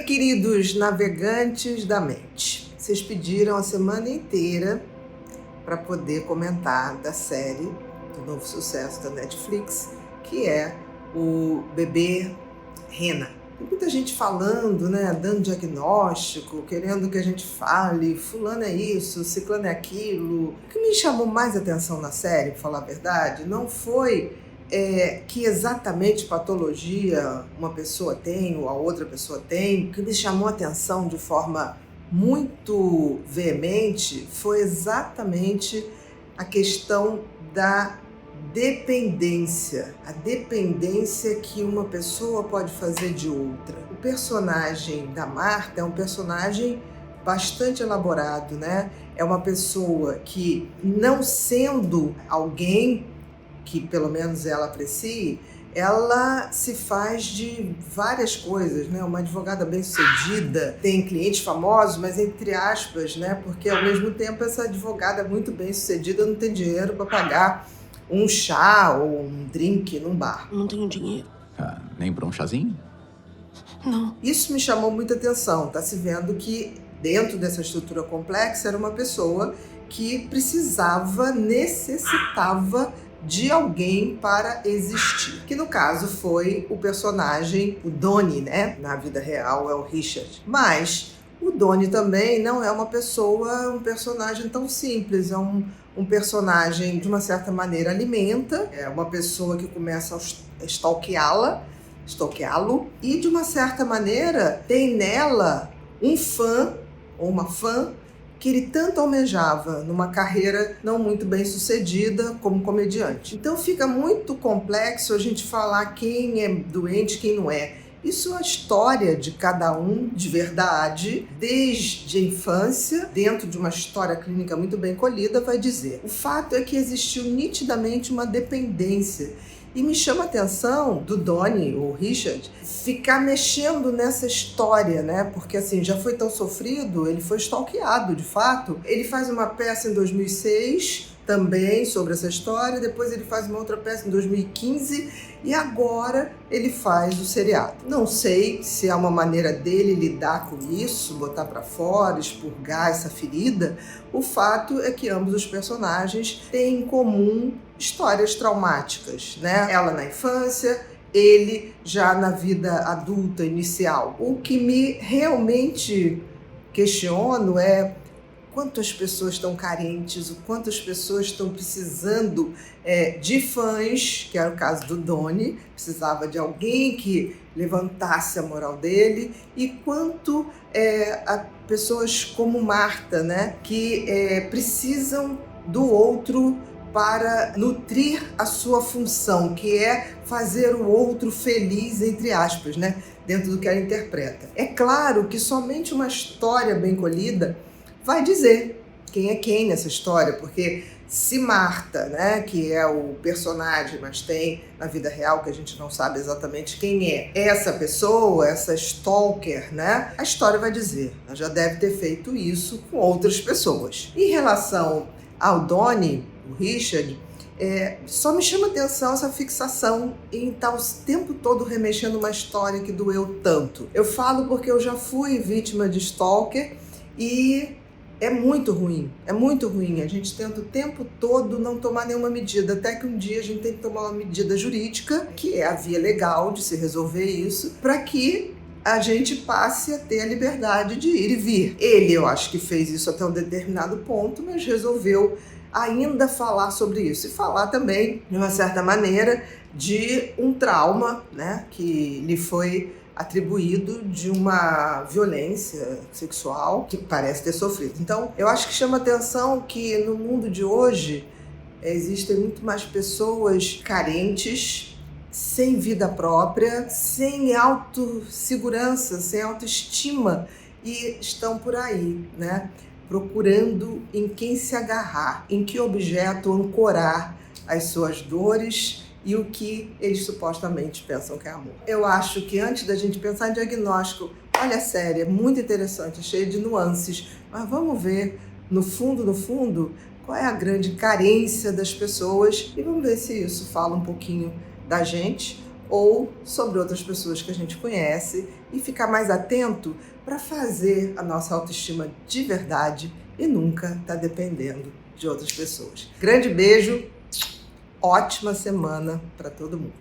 Bem, queridos navegantes da mente, vocês pediram a semana inteira para poder comentar da série do novo sucesso da Netflix, que é o Bebê Rena. Tem muita gente falando, né, dando diagnóstico, querendo que a gente fale, fulano é isso, ciclano é aquilo. O que me chamou mais atenção na série, para falar a verdade, não foi que exatamente patologia uma pessoa tem ou a outra pessoa tem. O que me chamou a atenção de forma muito veemente foi exatamente a questão da dependência, a dependência que uma pessoa pode fazer de outra. O personagem da Marta é um personagem bastante elaborado, né? É uma pessoa que, não sendo alguém que pelo menos ela aprecie, ela se faz de várias coisas, né? Uma advogada bem-sucedida, tem clientes famosos, mas entre aspas, né? Porque ao mesmo tempo essa advogada muito bem-sucedida não tem dinheiro para pagar um chá ou um drink num bar. Não tenho dinheiro. Nem para um chazinho? Não. Isso me chamou muita atenção. Tá se vendo que dentro dessa estrutura complexa era uma pessoa que necessitava de alguém para existir. Que no caso foi o personagem, o Donnie, né? Na vida real é o Richard. Mas o Donnie também não é um personagem tão simples. É um personagem, de uma certa maneira, alimenta. É uma pessoa que começa a stalkeá-lo. E, de uma certa maneira, tem nela um fã, ou uma fã, que ele tanto almejava numa carreira não muito bem sucedida como comediante. Então fica muito complexo a gente falar quem é doente, quem não é. Isso é a história de cada um de verdade, desde a infância, dentro de uma história clínica muito bem colhida, vai dizer. O fato é que existiu nitidamente uma dependência. E me chama a atenção do Donnie, ou Richard, ficar mexendo nessa história, né? Porque assim, já foi tão sofrido, ele foi stalkeado, de fato. Ele faz uma peça em 2006, também sobre essa história, depois ele faz uma outra peça em 2015 e agora ele faz o seriado. Não sei se é uma maneira dele lidar com isso, botar pra fora, expurgar essa ferida. O fato é que ambos os personagens têm em comum histórias traumáticas, né? Ela na infância, ele já na vida adulta inicial. O que me realmente questiono é quantas pessoas estão carentes, o quanto as pessoas estão precisando de fãs, que era o caso do Donnie, precisava de alguém que levantasse a moral dele, e quanto pessoas como Marta, né, que precisam do outro para nutrir a sua função, que é fazer o outro feliz, entre aspas, né, dentro do que ela interpreta. É claro que somente uma história bem colhida vai dizer quem é quem nessa história, porque se Marta, né, que é o personagem, mas tem na vida real que a gente não sabe exatamente quem é essa pessoa, essa stalker, né, a história vai dizer. Ela já deve ter feito isso com outras pessoas. Em relação ao Donnie, o Richard, só me chama atenção essa fixação em estar o tempo todo remexendo uma história que doeu tanto. Eu falo porque eu já fui vítima de stalker e é muito ruim. A gente tenta o tempo todo não tomar nenhuma medida, até que um dia a gente tem que tomar uma medida jurídica, que é a via legal de se resolver isso, para que a gente passe a ter a liberdade de ir e vir. Ele, eu acho que fez isso até um determinado ponto, mas resolveu ainda falar sobre isso. E falar também, de uma certa maneira, de um trauma, né, que lhe foi atribuído de uma violência sexual que parece ter sofrido. Então, eu acho que chama atenção que no mundo de hoje existem muito mais pessoas carentes, sem vida própria, sem autossegurança, sem autoestima, e estão por aí, né, procurando em quem se agarrar, em que objeto ancorar as suas dores e o que eles supostamente pensam que é amor. Eu acho que antes da gente pensar em diagnóstico, olha a série, é muito interessante, cheia de nuances, mas vamos ver no fundo, qual é a grande carência das pessoas e vamos ver se isso fala um pouquinho da gente ou sobre outras pessoas que a gente conhece e ficar mais atento para fazer a nossa autoestima de verdade e nunca estar dependendo de outras pessoas. Grande beijo, ótima semana para todo mundo.